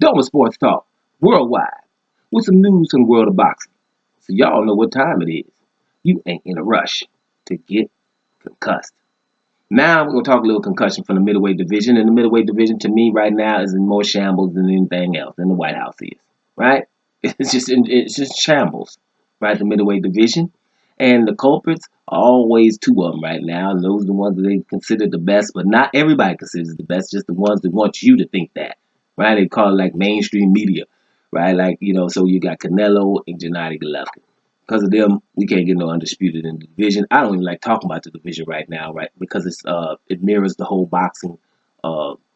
Doma Sports Talk, worldwide, with some news from the world of boxing. So y'all know what time it is. You ain't in a rush to get concussed. Now we're going to talk a little concussion from the middleweight division. And the middleweight division, to me, right now, is in more shambles than anything else, than the White House is. Right? It's just shambles, right? The middleweight division. And the culprits are always two of them right now. And those are the ones that they consider the best, but not everybody considers the best, just the ones that want you to think that. Right? They call it like mainstream media. Right? Like, so you got Canelo and Gennady Golovkin. Because of them, we can't get no undisputed in the division. I don't even like talking about the division right now, right? Because it mirrors the whole boxing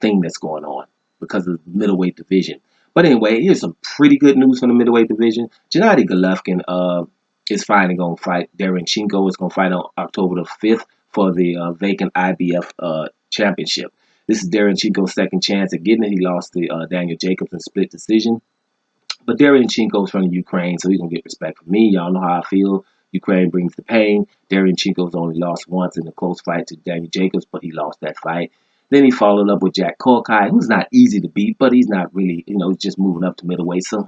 thing that's going on because of the middleweight division. But anyway, here's some pretty good news from the middleweight division. Gennady Golovkin is finally going to fight. Derevyanchenko is going to fight on October the 5th for the vacant IBF championship. This is Derevyanchenko's second chance at getting it. He lost to Daniel Jacobs in split decision. But Derevyanchenko is from the Ukraine, so he's going to get respect from me. Y'all know how I feel. Ukraine brings the pain. Derevyanchenko's only lost once in a close fight to Daniel Jacobs, but he lost that fight. Then he followed up with Jack Korkai, who's not easy to beat, but he's not really, he's just moving up to middleweight. So,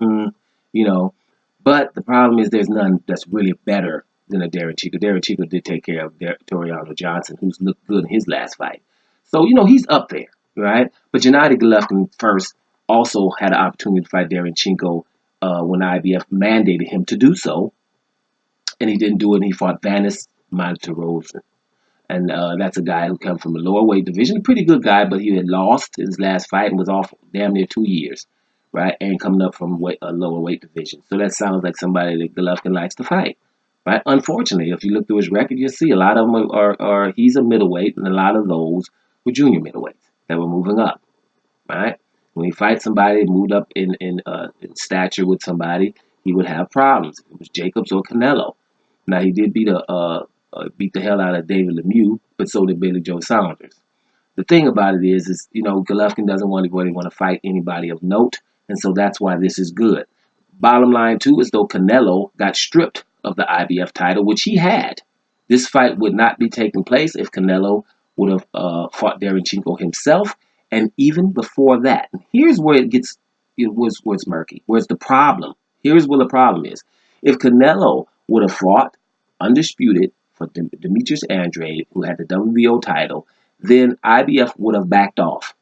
But the problem is there's none that's really better than a Derevyanchenko. Derevyanchenko did take care of Toriano Johnson, who's looked good in his last fight. So, he's up there, right? But Gennady Golovkin first also had an opportunity to fight Derevyanchenko when IBF mandated him to do so, and he didn't do it, and he fought Vanis Monterosa. And that's a guy who comes from a lower weight division, a pretty good guy, but he had lost his last fight and was off damn near 2 years, right? And coming up from a lower weight division. So that sounds like somebody that Golovkin likes to fight, right? Unfortunately, if you look through his record, you'll see a lot of them are he's a middleweight, and a lot of those were junior middleweights that were moving up, right? When he fights somebody, moved up in stature with somebody, he would have problems. If it was Jacobs or Canelo. Now, he did beat the hell out of David Lemieux, but so did Billy Joe Saunders. The thing about it is Golovkin doesn't want to fight anybody of note, and so that's why this is good. Bottom line, too, is though Canelo got stripped of the IBF title, which he had. This fight would not be taking place if Canelo would have fought Derevyanchenko himself. And even before that, here's where where it's murky. Where's the problem? Here's where the problem is. If Canelo would have fought undisputed for Demetrius Andrade, who had the WBO title, then IBF would have backed off.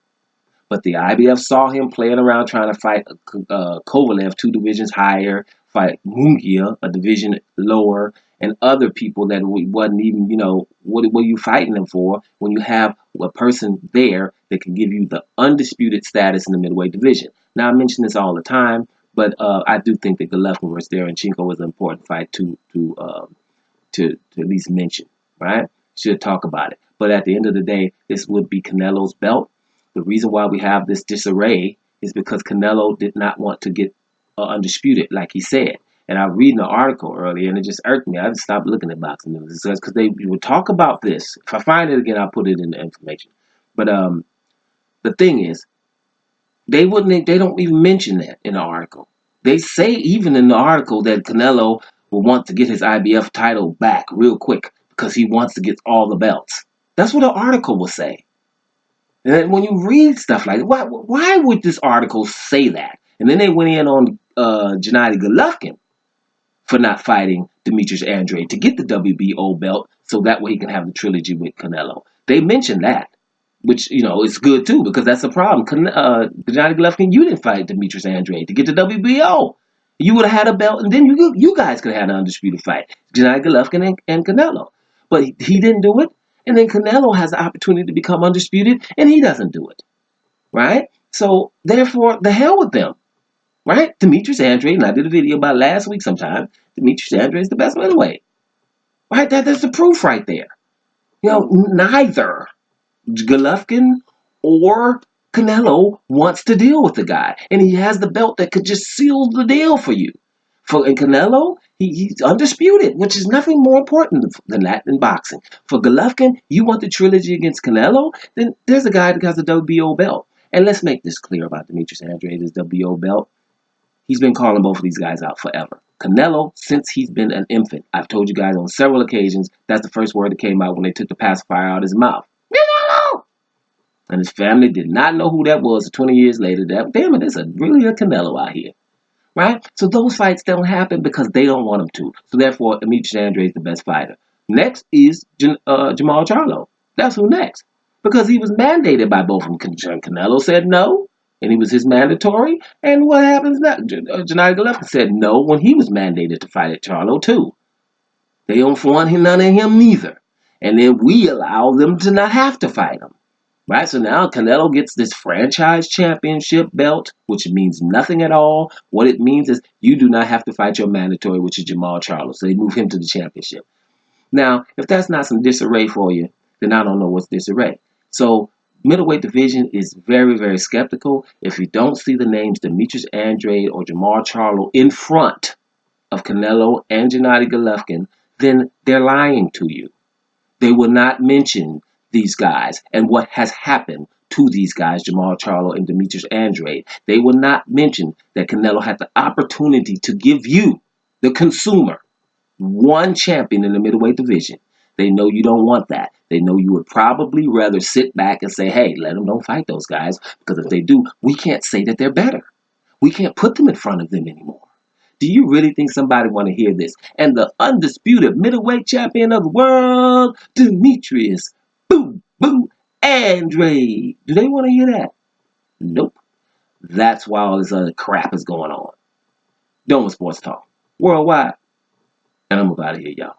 But the IBF saw him playing around trying to fight Kovalev 2 divisions higher, fight Munguia a division lower, and other people that wasn't even, what were you fighting them for when you have a person there that can give you the undisputed status in the middleweight division. Now, I mention this all the time, but I do think that Golovkin versus Derevyanchenko was an important fight to at least mention, right? Should talk about it. But at the end of the day, this would be Canelo's belt. The reason why we have this disarray is because Canelo did not want to get undisputed, like he said. And I was reading an article earlier, and it just irked me. I just stopped looking at boxing news. It says because they would talk about this. If I find it again, I'll put it in the information. But the thing is, they don't even mention that in the article. They say even in the article that Canelo will want to get his IBF title back real quick because he wants to get all the belts. That's what the article will say. And when you read stuff like that, why would this article say that? And then they went in on Gennady Golovkin for not fighting Demetrius Andrade to get the WBO belt so that way he can have the trilogy with Canelo. They mentioned that, which, is good too because that's the problem. Gennady Golovkin, you didn't fight Demetrius Andrade to get the WBO. You would have had a belt, and then you guys could have had an undisputed fight. Gennady Golovkin and Canelo. But he didn't do it. And then Canelo has the opportunity to become undisputed, and he doesn't do it, right? So, therefore, the hell with them, right? Demetrius Andrade, and I did a video about last week sometime, Demetrius Andrade is the best middleweight, right? That's the proof right there. Neither Golovkin or Canelo wants to deal with the guy, and he has the belt that could just seal the deal for you. And Canelo, he's undisputed, which is nothing more important than that in boxing. For Golovkin, you want the trilogy against Canelo, then there's a guy that has a WBO belt. And let's make this clear about Demetrius Andrade, his WBO belt. He's been calling both of these guys out forever. Canelo, since he's been an infant, I've told you guys on several occasions, that's the first word that came out when they took the pacifier out of his mouth. Canelo! And his family did not know who that was 20 years later. That, damn it, there's really a Canelo out here. Right? So those fights don't happen because they don't want them to. So therefore, Demetrius Andrade is the best fighter. Next is Jamal Charlo. That's who next. Because he was mandated by both of them. Canelo said no, and he was his mandatory. And what happens next? Gennady Golovkin said no when he was mandated to fight at Charlo too. They don't want none of him neither. And then we allow them to not have to fight him. Right, so now Canelo gets this franchise championship belt, which means nothing at all. What it means is you do not have to fight your mandatory, which is Jamal Charlo. So they move him to the championship. Now, if that's not some disarray for you, then I don't know what's disarray. So middleweight division is very, very skeptical. If you don't see the names Demetrius Andrade or Jamal Charlo in front of Canelo and Gennady Golovkin, then they're lying to you. They will not mention these guys and what has happened to these guys, Jamal Charlo and Demetrius Andrade. They will not mention that Canelo had the opportunity to give you, the consumer, one champion in the middleweight division. They know you don't want that. They know you would probably rather sit back and say, hey, let them don't fight those guys, because if they do, we can't say that they're better. We can't put them in front of them anymore. Do you really think somebody want to hear this? And the undisputed middleweight champion of the world, Demetrius Boo Boo Andrade. Do they want to hear that? Nope. That's why all this other crap is going on. Dome Sports Talk. Worldwide. And I'm about to hear y'all.